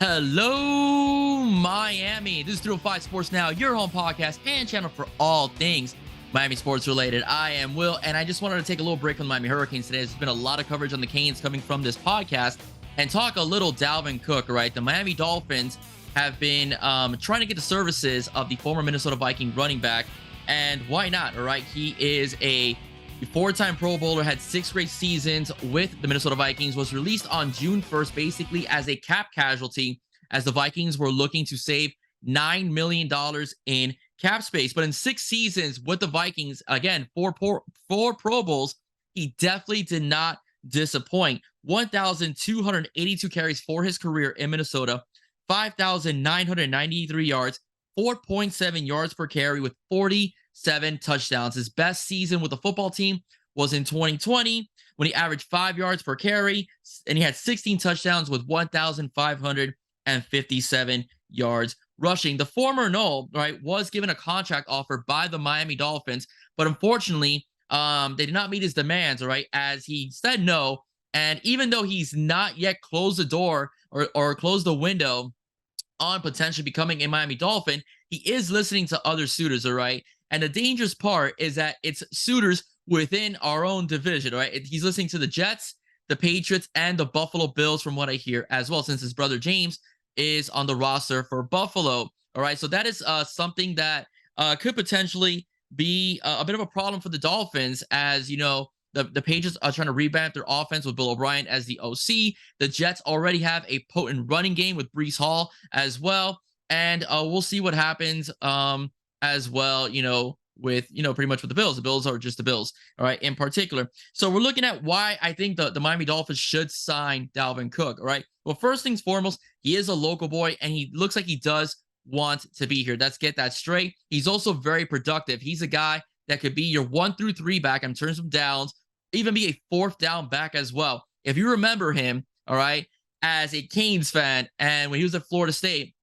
Hello, Miami. This is 305 Sports Now, your home podcast and channel for all things Miami sports related. I am Will, and I just wanted to take a little break from the Miami Hurricanes today. There's been a lot of coverage on the Canes coming from this podcast and talk a little Dalvin Cook, right? The Miami Dolphins have been trying to get the services of the former Minnesota Viking running back, and why not, all right? He is a four-time Pro Bowler, had 6 great seasons with the Minnesota Vikings, was released on June 1st, basically as a cap casualty, as the Vikings were looking to save $9 million in cap space. But in 6 seasons with the Vikings, again, four Pro Bowls, he definitely did not disappoint. 1,282 carries for his career in Minnesota, 5,993 yards, 4.7 yards per carry with 47 touchdowns. His best season with the football team was in 2020 when he averaged 5 yards per carry, and he had 16 touchdowns with 1,557 yards rushing. The former NOOOO, right, was given a contract offer by the Miami Dolphins, but unfortunately, they did not meet his demands, all right, as he said no. And even though he's not yet closed the door or closed the window on potentially becoming a Miami Dolphin, he is listening to other suitors, all right? And the dangerous part is that it's suitors within our own division, all right? He's listening to the Jets, the Patriots, and the Buffalo Bills, from what I hear as well, since his brother James is on the roster for Buffalo, all right? So that is something that could potentially be a bit of a problem for the Dolphins, as, you know, the Patriots are trying to revamp their offense with Bill O'Brien as the OC. The Jets already have a potent running game with Breece Hall as well. And we'll see what happens as well, you know, with, you know, pretty much with the Bills. The Bills are just the Bills, all right, in particular. So we're looking at why I think the Miami Dolphins should sign Dalvin Cook, all right? Well, first things foremost, he is a local boy, and he looks like he does want to be here. Let's get that straight. He's also very productive. He's a guy that could be your 1 through 3 back in terms of downs, even be a 4th down back as well. If you remember him, all right, as a Canes fan, and when he was at Florida State,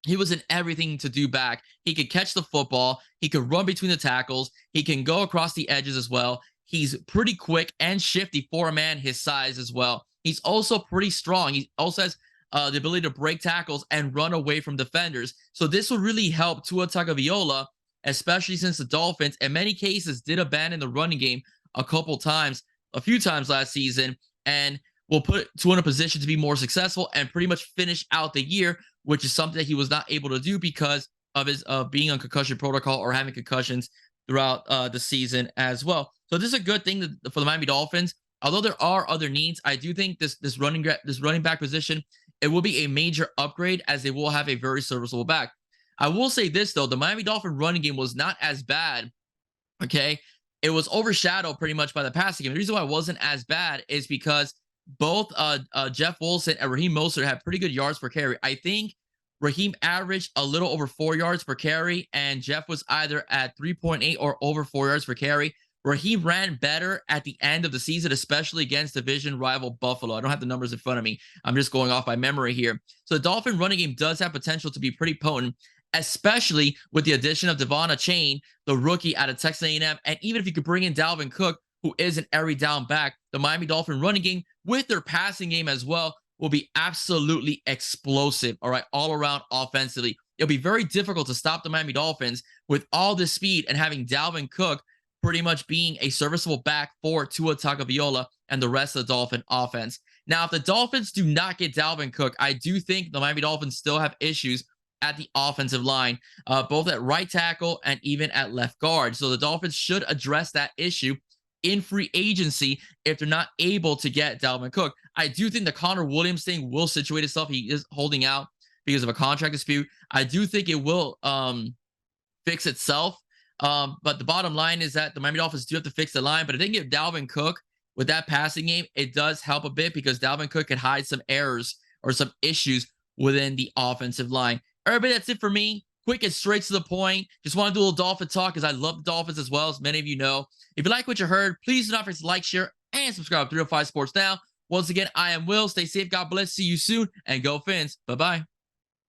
he was in everything to do back. He could catch the football. He could run between the tackles. He can go across the edges as well. He's pretty quick and shifty for a man his size as well. He's also pretty strong. He also has the ability to break tackles and run away from defenders. So this will really help Tua Tagovailoa, especially since the Dolphins, in many cases, did abandon the running game a few times last season, and will put Tua in a position to be more successful and pretty much finish out the year, which is something that he was not able to do because of his being on concussion protocol or having concussions throughout the season as well. So this is a good thing for the Miami Dolphins. Although there are other needs, I do think this running back position, it will be a major upgrade, as they will have a very serviceable back. I will say this though, the Miami Dolphin running game was not as bad. Okay. It was overshadowed pretty much by the passing game. The reason why it wasn't as bad is because both Jeff Wilson and Raheem Mostert had pretty good yards per carry. I think Raheem averaged a little over 4 yards per carry, and Jeff was either at 3.8 or over 4 yards per carry. Raheem ran better at the end of the season, especially against division rival Buffalo. I don't have the numbers in front of me. I'm just going off by memory here. So the Dolphin running game does have potential to be pretty potent, especially with the addition of Devon Achane, the rookie out of Texas A&M. And even if you could bring in Dalvin Cook, who is an every down back, the Miami Dolphin running game with their passing game as well will be absolutely explosive, all right, all around offensively. It'll be very difficult to stop the Miami Dolphins with all this speed and having Dalvin Cook pretty much being a serviceable back for Tua Tagovailoa and the rest of the Dolphin offense. Now, if the Dolphins do not get Dalvin Cook, I do think the Miami Dolphins still have issues at the offensive line, both at right tackle and even at left guard. So the Dolphins should address that issue in free agency if they're not able to get Dalvin Cook. I do think the Connor Williams thing will situate itself. He is holding out because of a contract dispute. I do think it will fix itself. But the bottom line is that the Miami Dolphins do have to fix the line. But I think if Dalvin Cook with that passing game, it does help a bit because Dalvin Cook could hide some errors or some issues within the offensive line. Everybody, that's it for me. Quick and straight to the point. Just want to do a little Dolphin talk because I love the Dolphins as well, as many of you know. If you like what you heard, please do not forget to like, share, and subscribe to 305 Sports Now. Once again, I am Will. Stay safe. God bless. See you soon. And go Fins. Bye-bye.